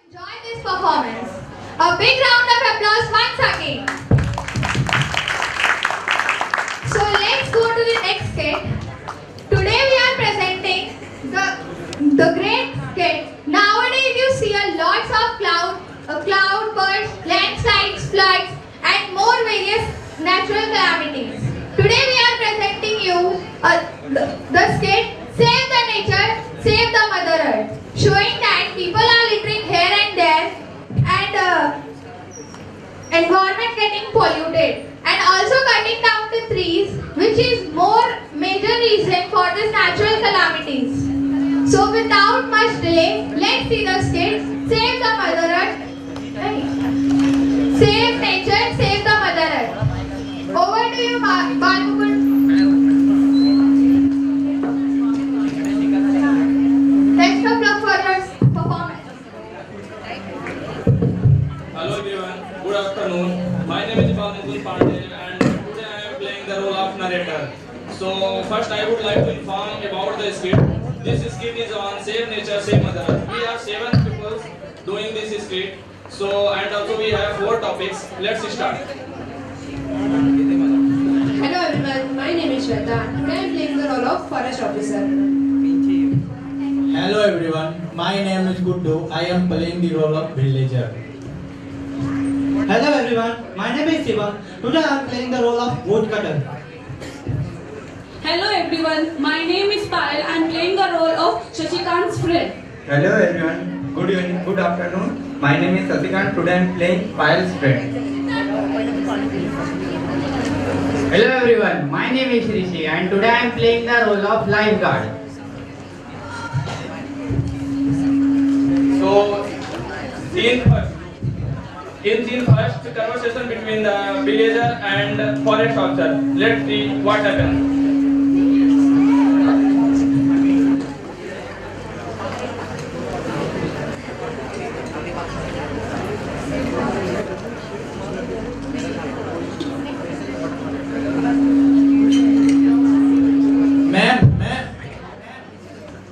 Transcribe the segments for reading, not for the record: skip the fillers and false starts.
enjoy this performance. A big round of applause once again. So let's go to the next skit. Today we are presenting the great skit. Nowadays you see a lots of cloud bursts, landslides, floods and more various natural calamities. Today we are presenting you the skit Save the Nature, Save the Mother Earth, showing that people are littering here and there and environment getting polluted and also cutting down the trees, which is more major reason for these natural calamities. So without much delay, let's see the skit Save the Mother Earth. Save nature, save the Mother Earth. Over to you, Balmukund. Best of luck for your performance. Hello everyone, good afternoon. My name is Balmukund Pandey and today I am playing the role of narrator. So first I would like to inform about the skit. This skit is on Save Nature, Save Mother Earth. We have 7 people doing this skit. So and also we have 4 topics. Let's start. Hello everyone, my name is Shweta. Today I am playing the role of forest officer. Hello everyone, my name is Guddu. I am playing the role of villager. Hello everyone, my name is Shiva. Today I am playing the role of woodcutter. Hello everyone, my name is Payal. I am playing the role of Shashikant's friend. Hello everyone, good evening, good afternoon. My name is Sasikant. Today I am playing Payal's friend. Hello everyone, my name is Rishi and today I am playing the role of lifeguard. So in scene first conversation between the villager and forest officer. Let's see what happens.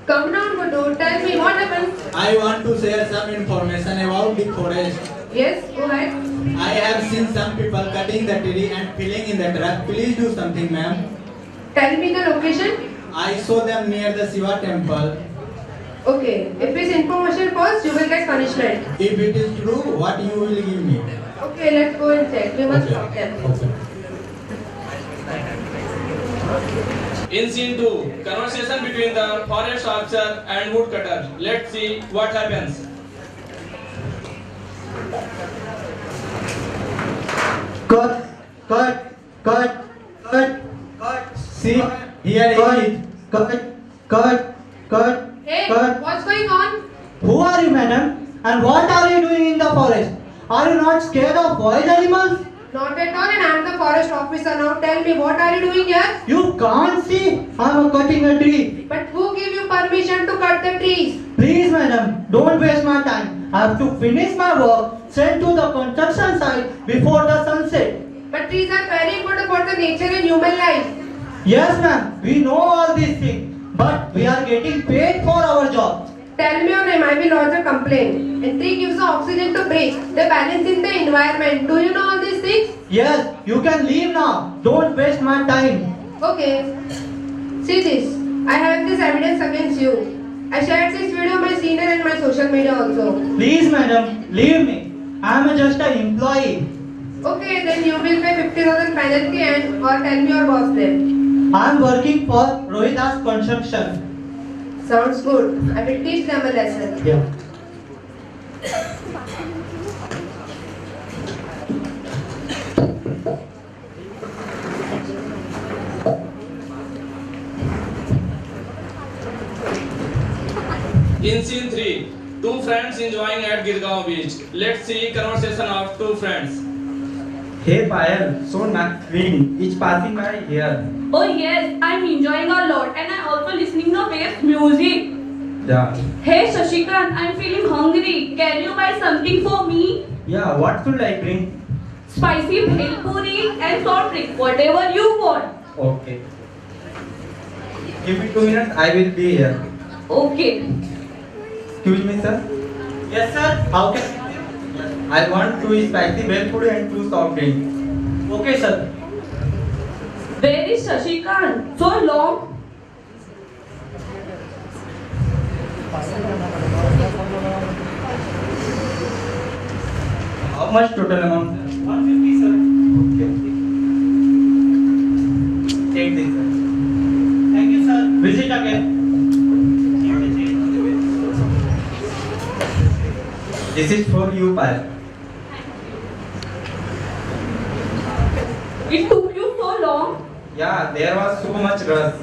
Come down, Guddu. Tell me what happened. I want to share some information about the forest. Yes, go ahead. I have seen some people cutting the tree and filling in the truck. Please do something, ma'am. Tell me the location. I saw them near the Shiva temple. Okay, if it's information false, you will get punishment. If it is true, what you will give me? Okay, let's go and check. We must stop them. Okay. In scene 2, conversation between the forest officer and woodcutter. Let's see what happens. Cut. See, here he is. Cut. Hey, what's going on? Who are you, madam? And what are you doing in the forest? Are you not scared of wild animals? Not at all, and I'm the forest officer. Now tell me, what are you doing here? You can't see. I'm cutting a tree. But who gave you permission to cut the trees? Please, madam, don't waste my time. I have to finish my work, send to the construction site before the sunset. But trees are very important for the nature and human life. Yes, ma'am, we know all these things, but we are getting paid for our job. Tell me your name, I will lodge a complaint. And tree gives the oxygen to breathe. They balance in the environment. Do you know all these things? Yes, you can leave now. Don't waste my time. Okay. See this. I have this evidence against you. I shared this video on my senior and my social media also. Please, madam, leave me. I am just an employee. Okay, then you will pay 50,000 penalty and or tell me your boss name. I am working for Rohidas Construction. Sounds good. I will teach them a lesson. Yeah. In scene 3, 2 friends enjoying at Girgaon beach. Let's see conversation of 2 friends. Hey Payal, so nothing is passing by here. Oh yes, I am enjoying a lot and I am also listening to bass music. Yeah. Hey Shashikant, I am feeling hungry. Can you buy something for me? Yeah, what should I bring? Spicy bhel puri and salt drink, whatever you want. Okay. Give me 2 minutes, I will be here. Okay. Excuse me, sir. Yes, sir. How can I want 2 spicy bhel puri and 2 soft drinks. Okay, sir. Where is Shashikant? So long. How much total amount? 150, sir. Okay. Take this, sir. Thank you, sir. Visit again. This is for you, Payal. It took you so long. Yeah, there was so much rush.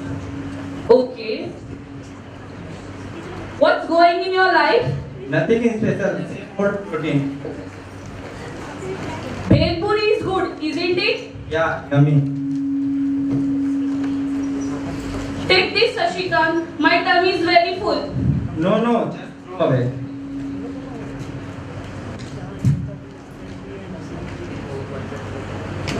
Okay. What's going in your life? Nothing is special. For protein. Bhel puri is good, isn't it? Yeah, yummy. Take this, Shashikant. My tummy is very full. No, just throw away.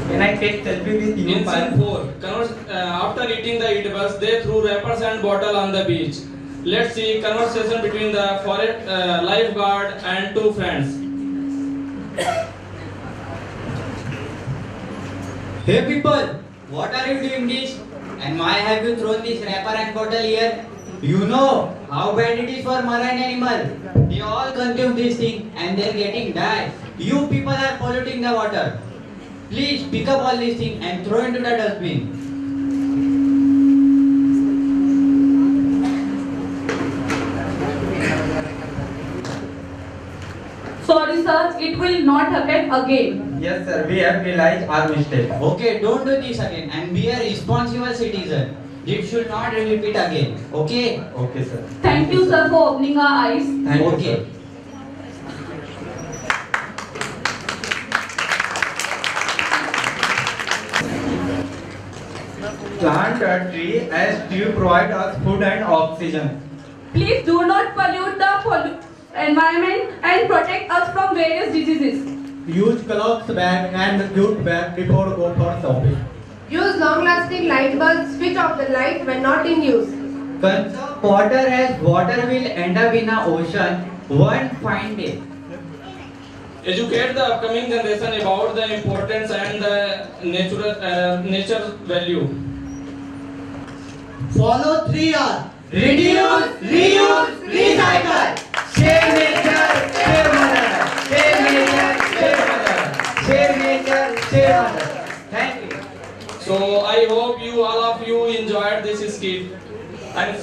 Can I take selfie with you, In Payal? scene 4, after eating the eatbus, they threw wrappers and bottle on the beach. Let's see conversation between the forest lifeguard and 2 friends. Hey people, what are you doing this? And why have you thrown this wrapper and bottle here? You know how bad it is for marine animal. They all consume this thing and they're getting died. You people are polluting the water. Please pick up all these things and throw into the dustbin. Sorry, sir. It will not happen again. Yes, sir. We have realized our mistake. Okay, don't do this again and be a responsible citizen. It should not repeat again. Okay? Okay, sir. Thank you, sir, for opening our eyes. Thank you, Okay. sir. Plant a tree as trees provide us food and oxygen. Please do not pollute the environment and protect us from various diseases. Use cloth bag and jute bag before go for shopping. Use long-lasting light bulbs. Switch off the light when not in use. Conserve water as water will end up in the ocean one fine day. Educate the upcoming generation about the importance and the nature value. Follow 3R. Reduce, reuse, recycle. Save nature, save mother. Save nature, save mother. Save nature, save mother. Thank you. So I hope all of you enjoyed this skit. And